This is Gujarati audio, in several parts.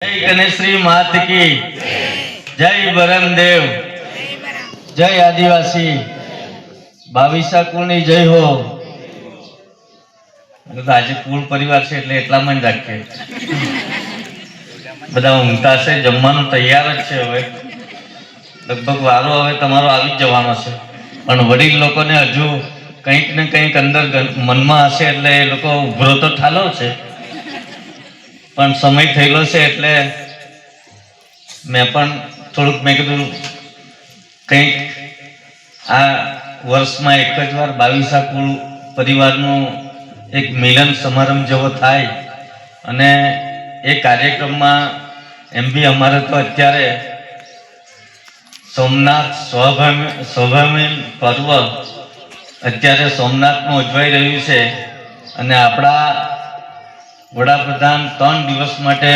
जय गणेश्री मात की जय बरमदेव जय आदिवासी भाविसा कुलनी जय हो। आज कुल परिवार से એટલે એટલામાં જ રાખીએ બધા ઊંઘતા છે જમવાનું તૈયાર જ છે હવે લગભગ વારો હવે તમારો આવી જ જવાનો છે પણ વડીલ લોકોને હજુ કંઈક ને કંઈક અંદર મનમાં હશે એટલે એ લોકો ઉભરો તો ઠાલો છે પણ સમય થયેલો છે એટલે મેં પણ થોડુંક મેં કીધું કંઈક આ વર્ષમાં એક જ વાર બાવીસા કુળ પરિવારનું એક મિલન સમારંભ જેવો થાય અને એ કાર્યક્રમમાં એમ બી અમારે તો અત્યારે સોમનાથ સ્વાભિમાન પર્વ અત્યારે સોમનાથમાં ઉજવાઈ રહ્યું છે અને આપણા વડાપ્રધાન 3 દિવસ માટે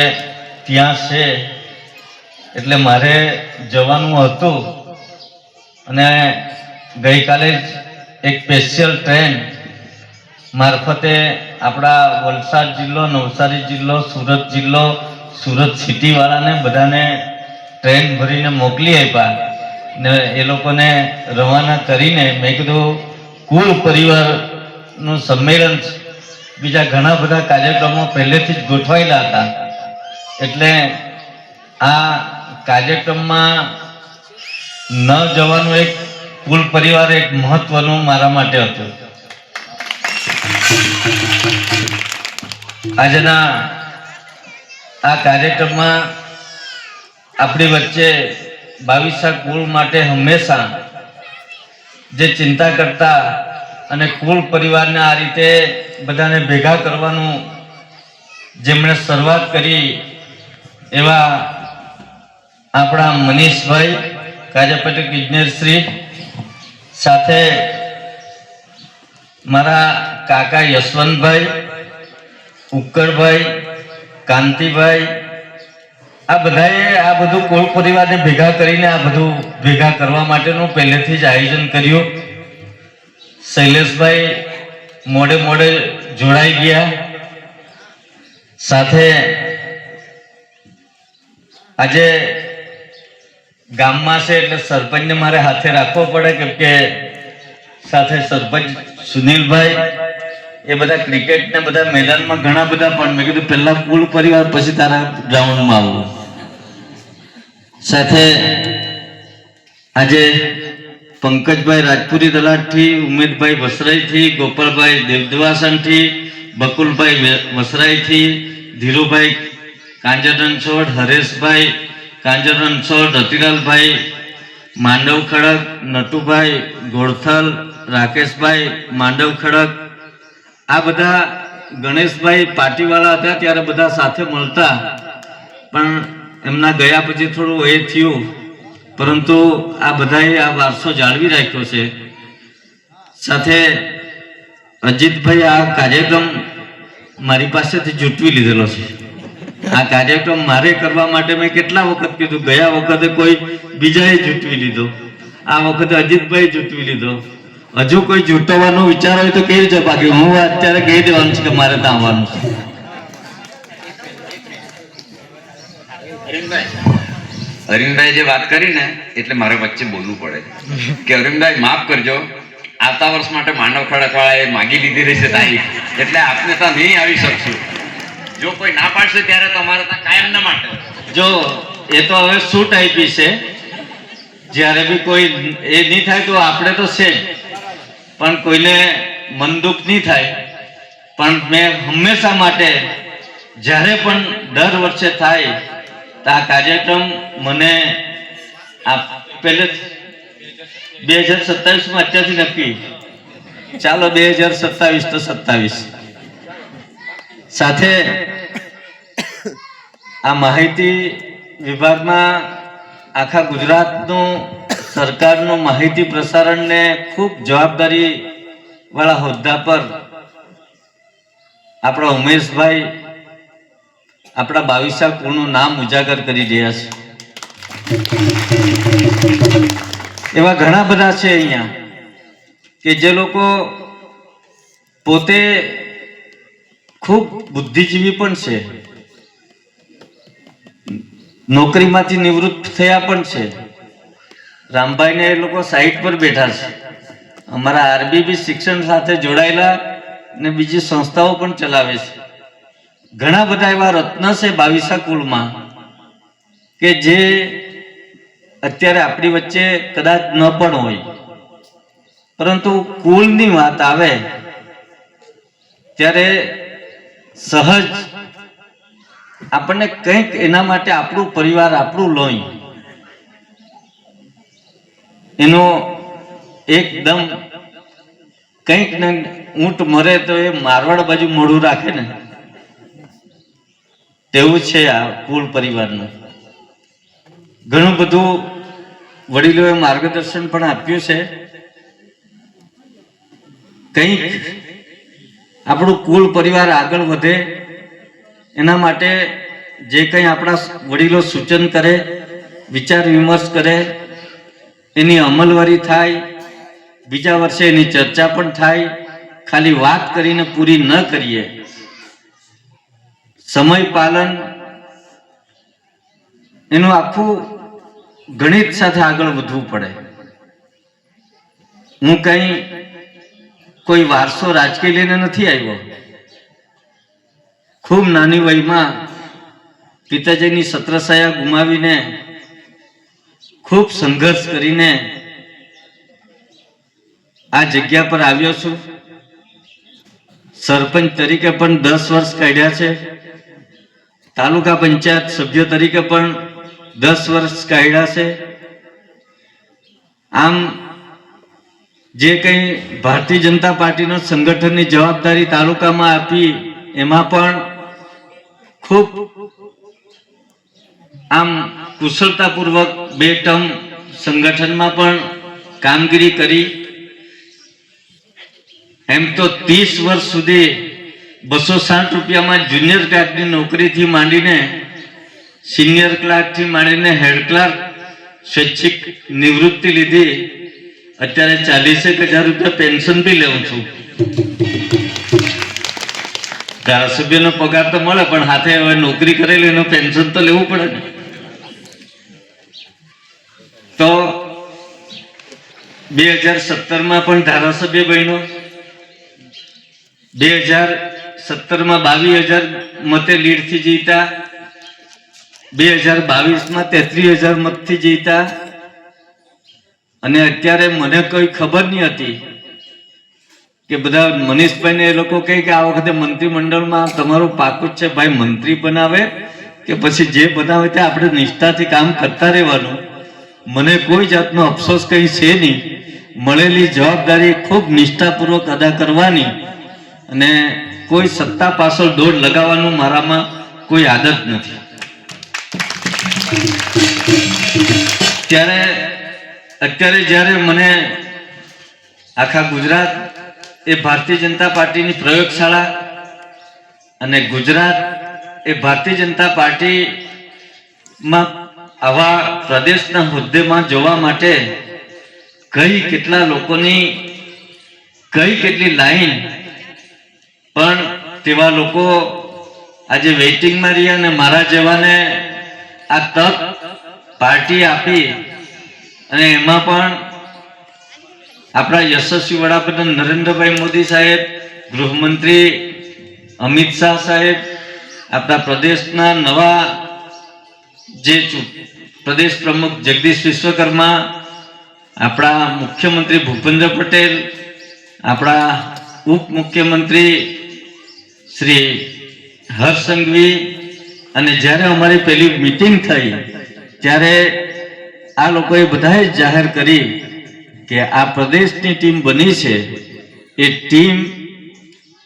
ત્યાં છે એટલે મારે જવાનું હતું અને ગઈકાલે જ એક સ્પેશિયલ ટ્રેન મારફતે આપણા વલસાડ જિલ્લો, નવસારી જિલ્લો, સુરત જિલ્લો, સુરત સિટીવાળાને બધાને ટ્રેન ભરીને મોકલી આપ્યા ને એ લોકોને રવાના કરીને મેં કીધું કુલ પરિવારનું સંમેલન બીજા ઘણા બધા કાર્યક્રમો પહેલેથી જ ગોઠવાયેલા હતા એટલે આ કાર્યક્રમમાં ન જવાનું એક કુલ પરિવાર એક મહત્વનું મારા માટે હતું। આજના આ કાર્યક્રમમાં આપણી વચ્ચે બાવીસા કુળ માટે હંમેશા જે ચિંતા કરતા અને કુલ પરિવારને આ રીતે બધાને ભેગા કરવાનું જેમણે શરૂઆત કરી એવા આપણા મનીષભાઈ કાર્યપાલક ઇજનેરશ્રી સાથે મારા કાકા યશવંતભાઈ, ઉક્કડભાઈ, કાંતિભાઈ આ બધાએ આ બધું કુળ પરિવારને ભેગા કરીને આ બધું ભેગા કરવા માટેનું પહેલેથી જ આયોજન કર્યું। શૈલેષભાઈ મોડે મોડે જોડાઈ ગયા સાથે આજે ગામમાં છે એટલે સરપંચને મારે હાથે રાખવો પડે કેમ કે સાથે સરપંચ સુનિલભાઈ એ બધા ક્રિકેટ ને બધા મેદાનમાં ઘણા બધા પણ મેં કીધું પહેલા કુલ પરિવાર પછી તારા ગ્રાઉન્ડમાં આવવું સાથે આજે પંકજભાઈ રાજપુરી દલાટથી, ઉમેદભાઈ વસરાઈથી, ગોપાલભાઈ દેવદવાસનથી, બકુલભાઈ વસરાઈથી, ધીરુભાઈ કાંજરનસોડ, હરેશભાઈ કાંજરનસોડ, રતિલાલભાઈ માંડવ ખડક, નટુભાઈ ગોળથલ, રાકેશભાઈ માંડવ ખડક આ બધા ગણેશભાઈ પાટીવાળા હતા ત્યારે બધા સાથે મળતા પણ એમના ગયા પછી થોડું એ થયું પરંતુ આ બધાએ આ વારસો જાળવી રાખ્યો છે। સાથે અજીતભાઈ આ કાર્યક્રમ મારી પાસેથી જૂટવી લીધેલો છે। આ કાર્યક્રમ મારે કરવા માટે મેં કેટલા વખત કીધું, ગયા વખતે કોઈ બીજાએ જૂટવી લીધો, આ વખતે અજીતભાઈ જૂટવી લીધો। હજુ કોઈ જૂટવાનો વિચાર હોય તો કેવી રીતે બાકી હું અત્યારે કહી દેવાનું છે કે મારે ત્યાં આવવાનું છે। અરવિંદભાઈ જે વાત કરી ને એટલે મારે વચ્ચે બોલવું પડે કે અરવિંદભાઈ માફ કરજો, આવતા વર્ષ માટે માંડવ ખડકવાળાએ માગી લીધી રહેશે તારીખ એટલે આપને ત્યાં નહીં આવી શકશું। જો કોઈ ના પાડશે ત્યારે તમારે ત્યાં કાયમ ના માટે જો એ તો હવે છૂટ આપી છે, જ્યારે બી કોઈ એ નહીં થાય તો આપણે તો છે પણ કોઈને મન દુઃખ નહીં થાય પણ મેં હંમેશા માટે જ્યારે પણ દર વર્ષે થાય તો આ કાર્યક્રમ મને આ પહેલે 2027માં અત્યારથી નક્કી ચાલો 2027 તો 27 સાથે આ માહિતી વિભાગમાં આખા ગુજરાતનું સરકારનું માહિતી પ્રસારણને ખૂબ જવાબદારી વાળા હોદ્દા પર આપણા ઉમેશભાઈ આપણા બાવીસા કુળનું નામ ઉજાગર કરી રહ્યા છે। એવા ઘણા બધા છે અહીંયા કે જે લોકો પોતે ખૂબ બુદ્ધિજીવી પણ છે નોકરીમાંથી નિવૃત્ત થયા પણ છે. રામભાઈને એ લોકો સાઈટ પર બેઠા છે. અમારા આરબીબી શિક્ષણ સાથે જોડાયેલા ને બીજી સંસ્થાઓ પણ ચલાવે છે. ઘણા બધા એવા રત્ન છે 22 કુળમાં કે જે અત્યારે આપણી વચ્ચે કદાચ ન પણ હોય, પરંતુ કુળની વાત આવે ત્યારે સહજ આપણને કંઈક એના માટે આપણું પરિવાર, આપણું લોહી, એનો એકદમ કંઈક ને ઊંટ મરે તો એ મારવાડ બાજુ મોઢું રાખે ને, તેવું છે આ કુળ પરિવારનું. ઘણું બધું વડીલોએ માર્ગદર્શન પણ આપ્યું છે. કંઈક આપણું કુળ પરિવાર આગળ વધે એના માટે જે કંઈ આપણા વડીલો સૂચન કરે, વિચાર વિમર્શ કરે, એની અમલવારી થાય, બીજા વર્ષે એની ચર્ચા પણ થાય. ખાલી વાત કરીને પૂરી ન કરીએ. સમય પાલન, એનું આખું ગણિત સાથે આગળ વધવું પડે. હું કંઈ કોઈ વારસો રાજકીય લઈને નથી આવ્યો. ખૂબ નાની વયમાં પિતાજીની છત્રછાયા ગુમાવીને ખૂબ સંઘર્ષ કરીને આ જગ્યા પર આવ્યો છું. સરપંચ તરીકે પણ 10 વર્ષ કાઢ્યા છે. તાલુકા પંચાયત સભ્ય તરીકે પણ 10 વર્ષ કાઢ્યા છે. આમ જે કંઈ ભારતીય જનતા પાર્ટીનો સંગઠનની જવાબદારી તાલુકામાં આપી એમાં પણ ખૂબ આમ કુશળતાપૂર્વક 2 ટર્મ સંગઠનમાં પણ કામગીરી કરી. એમ તો 30 વર્ષ સુધી 260 રૂપિયામાં જુનિયર ક્લાર્કની નોકરીથી માંડીને સિનિયર ક્લાર્કથી માંડીને હેડ ક્લાર્ક સ્વૈચ્છિક નિવૃત્તિ લીધી. અત્યારે 40,000 રૂપિયા પેન્શન બી લેવું છું. ધારાસભ્યનો પગાર તો મળે, પણ હાથે હવે નોકરી કરેલી એનું પેન્શન તો લેવું પડે ને. તો 2017માં પણ ધારાસભ્ય બન્યો. 2017માં 22,000 મતે લીડથી જીતા. 2022માં 33,000 મતથી જીતા. અને અત્યારે મને કોઈ ખબર નહીં હતી કે બધા મનીષભાઈને એ લોકો કહે કે આ વખતે મંત્રીમંડળમાં તમારું પાકું જ છે ભાઈ, મંત્રી બનાવે કે પછી જે બનાવે તે આપણે નિષ્ઠાથી કામ કરતા રહેવાનું. મને કોઈ જાતનો અફસોસ કંઈ છે નહીં. મળેલી જવાબદારી ખૂબ નિષ્ઠાપૂર્વક અદા કરવાની અને કોઈ સત્તા પાછળ દોડ લગાવવાનું મારામાં કોઈ આદત નથી. અત્યારે જ્યારે મને આખા ગુજરાત એ ભારતીય જનતા પાર્ટીની પ્રયોગશાળા અને ગુજરાત એ ભારતીય જનતા પાર્ટીમાં આવા પ્રદેશના હોદ્દેમાં જવા માટે કેટલા લોકોની કેટલી લાઈન, પણ તેવા લોકો આજે વેઇટિંગમાં રહ્યા અને મારા જેવાને આ તક પાર્ટી આપી. અને એમાં પણ આપણા યશસ્વી વડાપ્રધાન નરેન્દ્રભાઈ મોદી સાહેબ, ગૃહમંત્રી અમિત શાહ સાહેબ, આપણા પ્રદેશના નવા જે પ્રદેશ પ્રમુખ જગદીશ વિશ્વકર્મા, આપણા મુખ્યમંત્રી ભૂપેન્દ્ર પટેલ, આપણા ઉપમુખ્યમંત્રી શ્રી હર્ષ સંઘવી. અને જ્યારે અમારી પહેલી મીટિંગ થઈ ત્યારે આ લોકોએ બધાએ જાહેર કરી કે આ પ્રદેશની ટીમ બની છે. એ ટીમ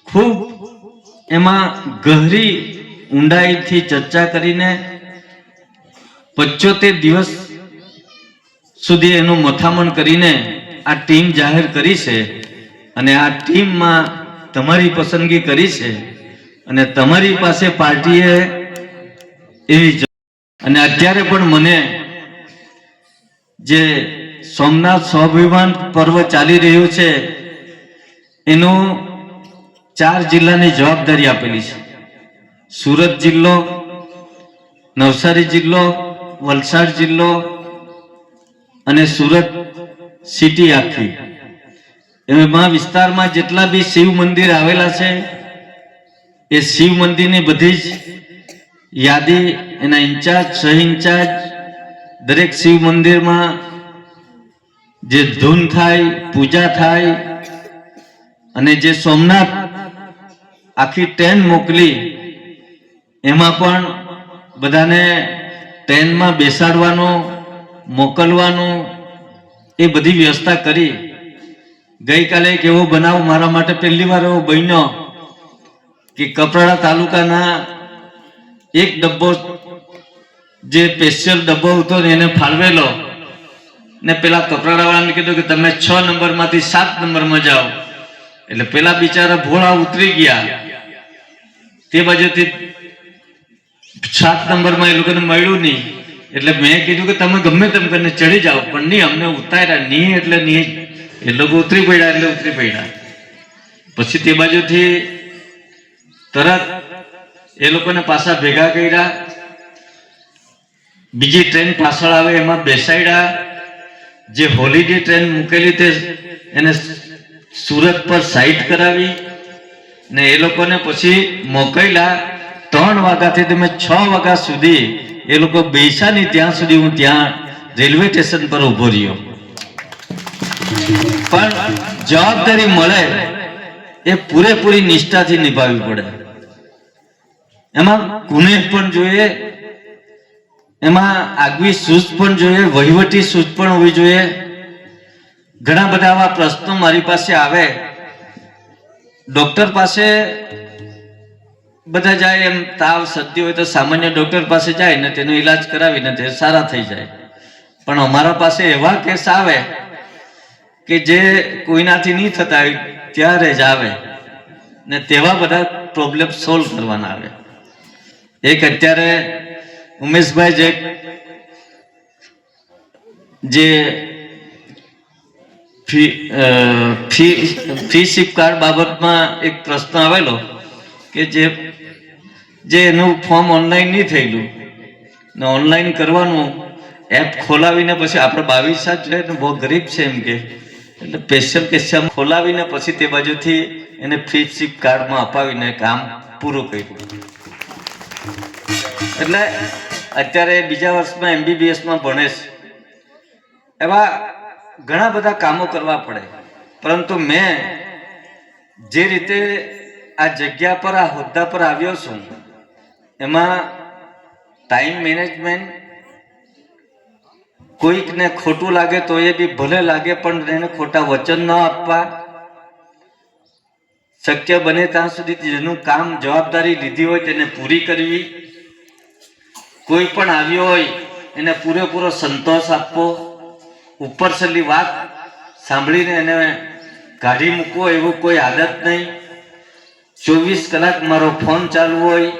ખૂબ એમાં ગહરી ઊંડાઈથી ચર્ચા કરીને 75 દિવસ સુધી એનું મથામણ કરીને આ ટીમ જાહેર કરી છે. અને આ ટીમમાં તમારી પસંદગી કરી છે અને તમારી પાસે પાર્ટીએ એવી. અને અત્યારે પણ મને જે સોમનાથ સ્વાભિમાન પર્વ ચાલી રહ્યું છે એનું 4 જિલ્લાની જવાબદારી આપેલી છે. સુરત જિલ્લો, નવસારી જિલ્લો, વલસાડ જિલ્લો અને સુરત સિટી આખી, એમાં વિસ્તારમાં જેટલા બી શિવ મંદિર આવેલા છે એ શિવ મંદિરની બધી જ યાદી એના ઇન્ચાર્જ, સહ ઇન્ચાર્જ, દરેક શિવ મંદિરમાં જે ધૂન થાય, પૂજા થાય, અને જે સોમનાથ આખી ટ્રેન મોકલી એમાં પણ બધાને ટ્રેનમાં બેસાડવાનું, મોકલવાનું, એ બધી વ્યવસ્થા કરી. ગઈકાલે એક એવો બનાવ મારા માટે પહેલી વાર એવો બન્યો કે કપરાડા તાલુકાના એક ડબ્બો, જે સ્પેશિયલ ડબ્બો હતો ને એને ફાળવેલો ને પેલા કપરાડા વાળાને કીધું કે તમે 6 નંબરમાંથી 7 નંબરમાં જાઓ. એટલે પેલા બિચારા ભોળા ઉતરી ગયા, તે બાજુથી 7 નંબરમાં એ લોકોને મળ્યું નહીં. એટલે મેં કીધું કે તમે ગમે તેમ કરીને ચડી જાઓ, પણ નહીં, અમને ઉતાર્યા નહીં. એટલે નહીં, એ લોકો ઉતરી પડ્યા એટલે ઉતરી પડ્યા. પછી તે બાજુથી તરત એ લોકોને પાછા ભેગા કર્યા, બીજી ટ્રેન પાછળ આવે એમાં બેસાડ્યા. જે હોલિડે ટ્રેન મૂકેલી તે એને સુરત પર સાઈડ કરાવી ને એ લોકોને પછી મોકલ્યા. 3 વાગ્યાથી તમે 6 વાગ્યા સુધી એ લોકો બેસા નહીં, ત્યાં સુધી હું ત્યાં રેલવે સ્ટેશન પર ઉભો રહ્યો. પણ જવાબદારી મળે એ પૂરેપૂરી નિષ્ઠાથી નિભાવવી પડે. એમાં ગુનેહ પણ જોઈએ, એમાં આગવી સૂઝ પણ જોઈએ, વહીવટી સૂઝ પણ હોવી જોઈએ. ઘણા બધા આવા પ્રશ્નો મારી પાસે આવે, ડોક્ટર પાસે બધા જાય, એમ તાવ શરદી હોય તો સામાન્ય ડોક્ટર પાસે જાય ને તેનો ઈલાજ કરાવીને તે સારા થઈ જાય. પણ અમારા પાસે એવા કેસ આવે કે જે કોઈનાથી નહીં થતા હોય ત્યારે જ આવે ને તેવા બધા પ્રોબ્લેમ સોલ્વ કરવાના આવે. એક અત્યારે ઉમેશભાઈ જે ફી શિપ કાર્ડ બાબતમાં એક પ્રશ્ન આવેલો કે જે એનું ફોર્મ ઓનલાઈન નહીં થયેલું ને ઓનલાઈન કરવાનું, એપ ખોલાવીને પછી આપણે 22 છે ને બહુ ગરીબ છે એમ કે, એટલે સ્પેશિયલ કેસમાં ખોલાવીને પછી તે બાજુથી એને ફી શિપ કાર્ડમાં અપાવીને કામ પૂરું કર્યું. એટલે અત્યારે બીજા વર્ષમાં MBBSમાં ભણે છે. એવા ઘણા બધા કામો કરવા પડે. પરંતુ મેં જે રીતે આ જગ્યા પર, આ હોદ્દા પર આવ્યો છું, એમાં ટાઈમ મેનેજમેન્ટ, કોઈકને ખોટું લાગે તો એ બી ભલે લાગે, પણ એને ખોટા વચન ન આપવા, શક્ય બને ત્યાં સુધી જેનું કામ જવાબદારી લીધી હોય તેને પૂરી કરવી, કોઈ પણ આવ્યો હોય એને પૂરેપૂરો સંતોષ આપવો, ઉપરછલ્લી વાત સાંભળીને એને કાઢી મૂકવો એવું કોઈ આદત નહીં. 24 કલાક મારો ફોન ચાલુ હોય,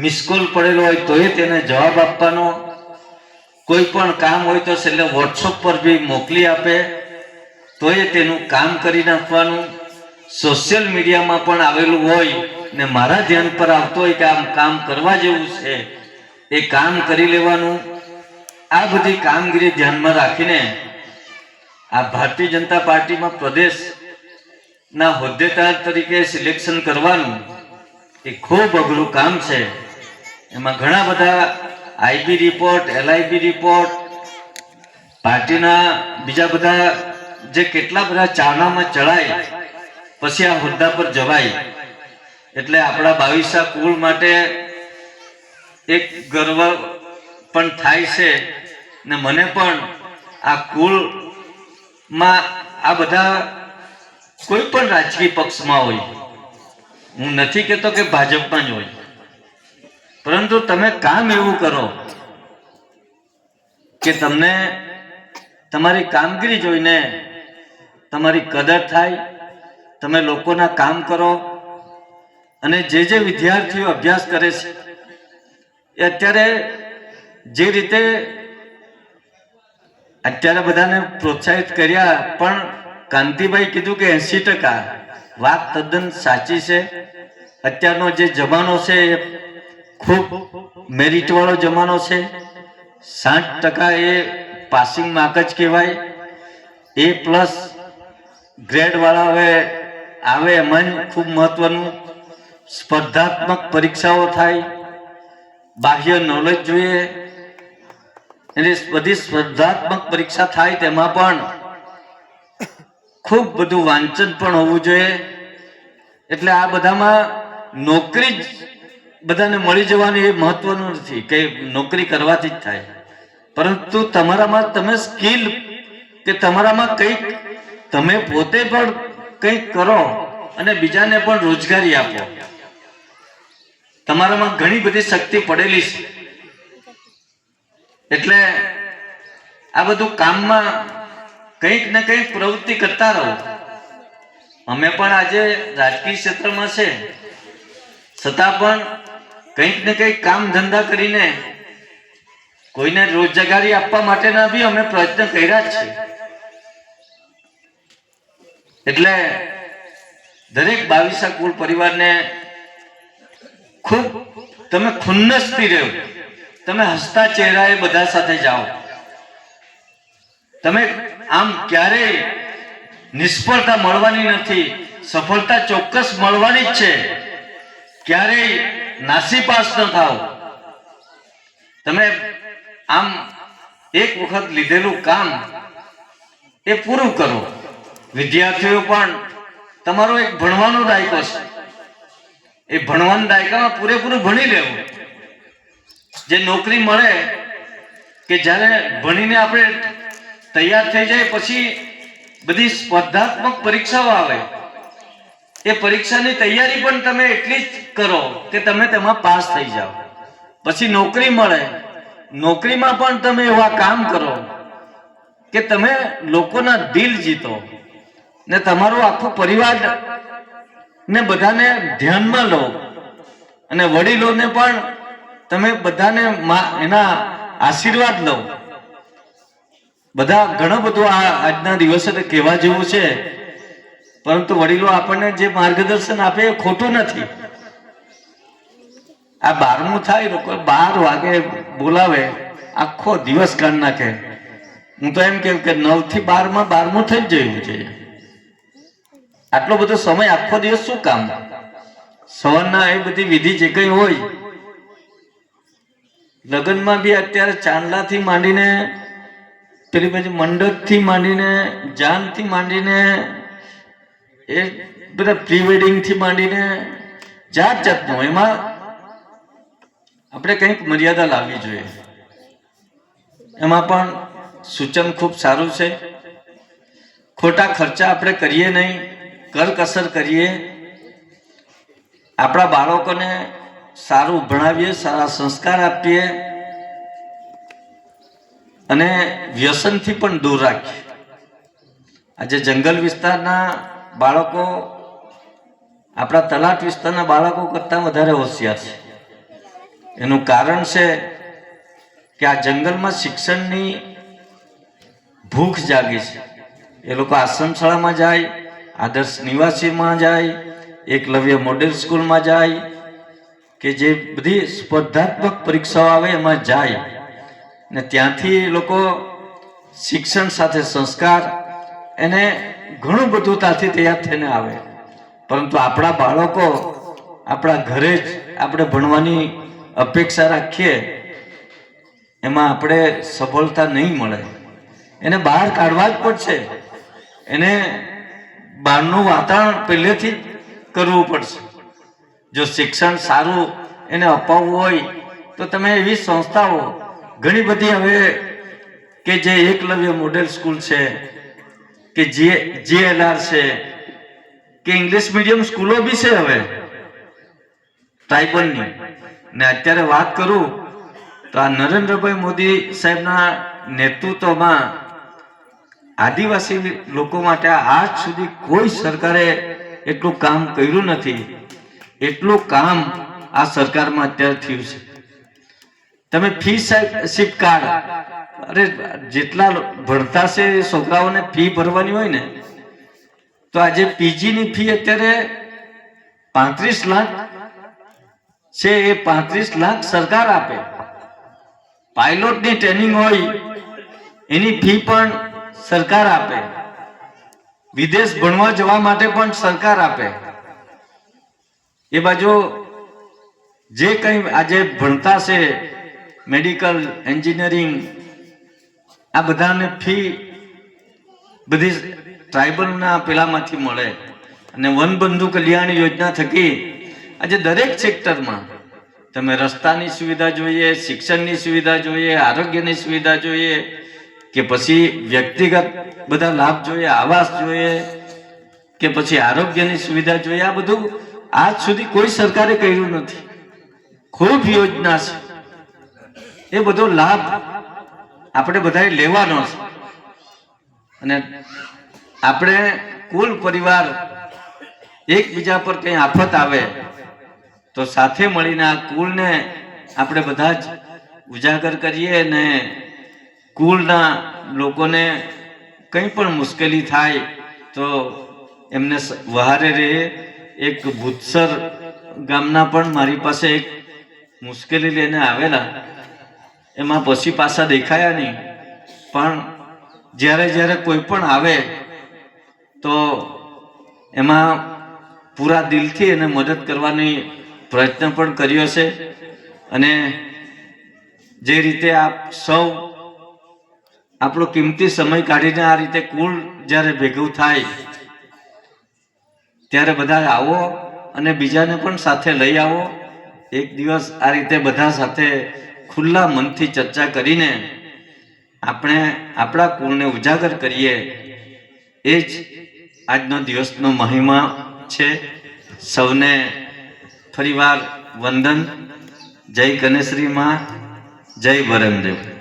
મિસકોલ પડેલો હોય તોય તેને જવાબ આપવાનો. કોઈ પણ કામ હોય તો છેલ્લે વોટ્સઅપ પર બી મોકલી આપે તોય તેનું કામ કરી નાખવાનું. સોશિયલ મીડિયામાં પણ આવેલું હોય ને મારા ધ્યાન પર આવતો હોય કે આમ કામ કરવા જેવું છે, એ કામ કરી લેવાનું. આ બધી કામગીરી ધ્યાનમાં રાખીને આ ભારતીય જનતા પાર્ટીમાં પ્રદેશના હોદ્દેદાર તરીકે સિલેક્શન કરવાનું એ ખૂબ અઘરું કામ છે. એમાં ઘણા બધા IB રિપોર્ટ, LIB રિપોર્ટ, પાર્ટીના બીજા બધા જે કેટલા બધા ચારણામાં ચડાય પછી આ હોદ્દા પર જવાય. એટલે આપણા 22 કુળ માટે એક ગર્વ પણ થાય છે ને મને પણ આ કુળમાં આ બધા કોઈ પણ રાજકીય પક્ષમાં હોય, હું નથી કહેતો કે ભાજપમાં જ હોય, પરંતુ તમે કામ એવું કરો કે તમને તમારી કામગીરી જોઈને તમારી કદર થાય, તમે લોકોના કામ કરો. અને જે વિદ્યાર્થીઓ અભ્યાસ કરે છે એ અત્યારે જે રીતે અત્યારે બધાને પ્રોત્સાહિત કર્યા, પણ કાંતિભાઈ કીધું કે 80% વાત તદ્દન સાચી છે. અત્યારનો જે જમાનો છે એ ખૂબ મેરિટ વાળો જમાનો છે. 60% એ પાસિંગ માર્ક જ કહેવાય. A+ ગ્રેડ વાળા હવે આવે એમાં ખૂબ મહત્વનું. સ્પર્ધાત્મક પરીક્ષાઓ થાય, બાહ્ય નોલેજ જોઈએ, એટલે બધી સ્પર્ધાત્મક પરીક્ષા થાય તેમાં પણ ખૂબ બધું વાંચન પણ હોવું જોઈએ. એટલે આ બધામાં નોકરી જ બધાને મળી જવાની એ મહત્વનું નથી કે નોકરી કરવાથી જ થાય, પરંતુ તમારામાં તમે સ્કિલ કે તમારામાં કંઈક તમે પોતે પણ કંઈક કરો અને બીજાને પણ રોજગારી આપો. તમારામાં ઘણી બધી શક્તિ પડેલી છે. એટલે આ બધું કામમાં કંઈક ને કંઈક પ્રવૃત્તિ કરતા રહો. અમે પણ આજે રાજકીય ક્ષેત્રમાં છે, છતાં પણ કંઈક ને કંઈક કામ ધંધા કરીને કોઈને રોજગારી આપવા માટેના બી અમે પ્રયત્ન કર્યા જ છે. એટલે દરેક 22 કુલ પરિવારને ખૂબ તમે ખુન્નસથી રહો, તમે હસતા ચહેરાએ બધા સાથે જાઓ. તમે આમ ક્યારેય નિષ્ફળતા મળવાની નથી, સફળતા ચોક્કસ મળવાની જ છે. ક્યારેય નાસીપાસ ન થાવ. તમે આમ એક વખત લીધેલું કામ એ પૂરું કરો. વિદ્યાર્થીઓ પણ તમારો એક ભણવાનો દાયકો છે, એ ભણવાના દાયકામાં પૂરેપૂરું ભણી લેવું. જે નોકરી મળે કે જ્યારે ભણીને આપણે તૈયાર થઈ જાય પછી બધી સ્પર્ધાત્મક પરીક્ષાઓ આવે, એ પરીક્ષાની તૈયારી પણ તમે એટલી જ કરો કે તમે તેમાં પાસ થઈ જાઓ. પછી નોકરી મળે, નોકરીમાં પણ તમે એવા કામ કરો કે તમે લોકોના દિલ જીતો ને તમારો આખો પરિવાર ને બધાને ધ્યાનમાં લો, અને વડીલોને પણ તમે બધાને એના આશીર્વાદ લો. બધા ઘણું બધું આજના દિવસે કહેવા જેવું છે, પરંતુ વડીલો આપણને જે માર્ગદર્શન આપે એ ખોટું નથી. આ 12મું થાય, લોકો 12 વાગે બોલાવે, આખો દિવસ કાઢી નાખે. હું તો એમ કેમ કે 9 થી 12 માં 12મું થઈ જ જવું છે. આટલો બધો સમય આખો દિવસ શું કામ? સવારના એ બધી વિધિ જે કઈ હોય, લગ્નમાં બી અત્યારે ચાંદલાથી માંડીને પેલી બાજુ મંડપથી માંડીને જાનથી માંડીને એ બધા પ્રી વેડિંગથી માંડીને જાત જાતનું, એમાં આપણે કંઈક મર્યાદા લાવવી જોઈએ. એમાં પણ સૂચન ખૂબ સારું છે. ખોટા ખર્ચા આપણે કરીએ નહીં, કરકસર કરીએ. આપણા બાળકોને સારું ભણાવીએ, સારા સંસ્કાર આપીએ અને વ્યસનથી પણ દૂર રાખીએ. આજે જંગલ વિસ્તારના બાળકો આપણા તલાટ વિસ્તારના બાળકો કરતાં વધારે હોશિયાર છે. એનું કારણ છે કે આ જંગલમાં શિક્ષણની ભૂખ જાગી છે. એ લોકો આશ્રમ શાળામાં જાય, આદર્શ નિવાસીમાં જાય, એકલવ્ય મોડેલ સ્કૂલમાં જાય, કે જે બધી સ્પર્ધાત્મક પરીક્ષાઓ આવે એમાં જાય, ને ત્યાંથી લોકો શિક્ષણ સાથે સંસ્કાર એને ઘણું બધું ત્યાંથી તૈયાર થઈને આવે. પરંતુ આપણા બાળકો આપણા ઘરે જ આપણે ભણવાની અપેક્ષા રાખીએ, એમાં આપણે સફળતા નહીં મળે. એને બહાર કાઢવા જ પડશે. એને બહારનું વાતાવરણ પહેલેથી જ કરવું પડશે. જો શિક્ષણ સારું એને અપાવવું હોય તો તમે એવી સંસ્થાઓ ઘણી બધી હવે કે જે એકલવ્ય મોડેલ સ્કૂલ છે, કે GLR છે, કે ઇંગ્લિશ મીડિયમ સ્કૂલો બી છે હવે ટ્રાઇબલની. ને અત્યારે વાત કરું તો આ નરેન્દ્રભાઈ મોદી સાહેબના નેતૃત્વમાં આદિવાસી લોકો માટે આજ સુધી કોઈ સરકારે એટલું કામ કર્યું નથી, એટલું કામ આ સરકારમાં અત્યારે થયું છે. તમે ફી શિપ કાર્ડ, અરે જેટલા ભણતા છે છોકરાઓને ફી ભરવાની હોય ને, તો આજે પીજીની ફી અત્યારે 35 લાખ છે. એ 35 લાખ સરકાર આપે. પાયલોટની ટ્રેનિંગ હોય એની ફી પણ સરકાર આપે, વિદેશ ભણવા જવા માટે પણ સરકાર આપે. એ બાજુ જે કંઈ આજે ભણતા છે મેડિકલ, એન્જિનિયરિંગ, આ બધાને ફી બધી ટ્રાઇબલના પેલામાંથી મળે. અને વનબંધુ કલ્યાણ યોજના થકી આજે દરેક સેક્ટરમાં તમે રસ્તાની સુવિધા જોઈએ, શિક્ષણની સુવિધા જોઈએ, આરોગ્યની સુવિધા જોઈએ, કે પછી વ્યક્તિગત બધા લાભ જોઈએ, આવાસ જોઈએ, કે પછી આરોગ્યની સુવિધા જોઈએ, આ બધું આજ સુધી કોઈ સરકારે કર્યું નથી. ખૂબ યોજના છે, એ બધો લાભ આપણે બધાએ લેવાનો છે. અને આપણે કુલ પરિવાર એકબીજા પર કંઈ આફત આવે તો સાથે મળીને આ કુલને આપણે બધા જ ઉજાગર કરીએ, ને કુલના લોકોને કંઈ પણ મુશ્કેલી થાય તો એમને વહારે રહે. એક ભૂતસર ગામના પણ મારી પાસે એક મુશ્કેલી લઈને આવેલા, એમાં પછી પાછા દેખાયા નહીં, પણ જ્યારે જ્યારે કોઈ પણ આવે તો એમાં પૂરા દિલથી એને મદદ કરવાની પ્રયત્ન પણ કર્યો છે. અને જે રીતે આપ સૌ આપણો કિંમતી સમય કાઢીને આ રીતે કુલ જ્યારે ભેગું થાય ત્યારે બધા આવો અને બીજાને પણ સાથે લઈ આવો. એક દિવસ આ રીતે બધા સાથે ખુલ્લા મનથી ચર્ચા કરીને આપણે આપણા કુળને ઉજાગર કરીએ. એ જ આજનો દિવસનો મહિમા છે. સૌને ફરીવાર વંદન. જય ગણેશ્રી માં, જય વરમદેવ.